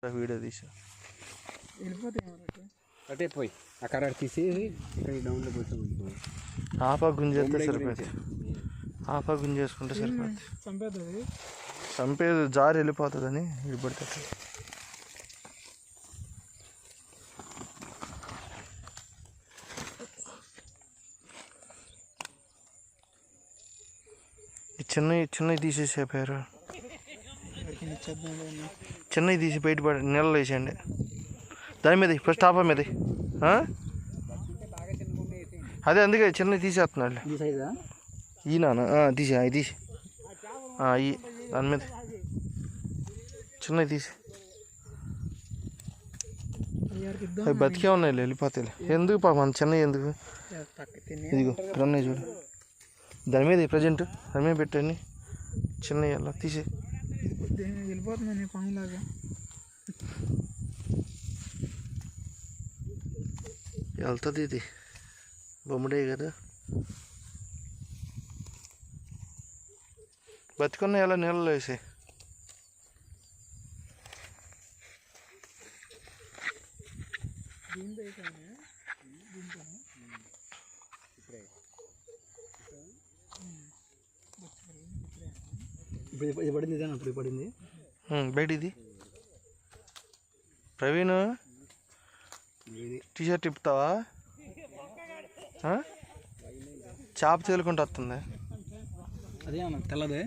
Video తీసా అటే పోయి అక్కడ తీసేసి ఇక్కడ డౌన్లో పోతాం. ఆపా గుంజేస్తే సరిపోతుంది. ఆపా గుంజేసుకుంటే సరిపోతుంది. చంపేది జారి వెళ్ళిపోతుందని ఇది పడుతుంది. చిన్నవి తీసేసేపారు. చిన్నవి తీసి బయట నీళ్ళు వేసేయండి. దాని మీద ఫస్ట్ ఆపా మీద అదే అందుకే చిన్నవి తీసేస్తున్నాడు. ఈయన తీసి అవి తీసి ఈ దాని మీద చిన్నవి తీసి అవి బతికే ఉన్నాయి వెళ్ళిపోతాయి. ఎందుకు పాప మన చిన్నవి ఎందుకు? ఇదిగో ఇక్కడ ఉన్నాయి చూడు. దాని మీద ప్రజెంట్ దాని మీద పెట్టండి. చిన్నవి అలా తీసి వెళ్ళిపోతుంది పనిలాగా. వెళ్తుంది ఇది బొమ్మడే కదా. బతికున్న ఎలా నీళ్ళలో వేసి ఇది పడింది. ఇదే అప్పుడు పడింది బయట. ఇది ప్రవీణ్ టీషర్ట్ ఇప్పుతావా? చేప తేలుకుంటూ వస్తుంది. అదే తెల్లదే.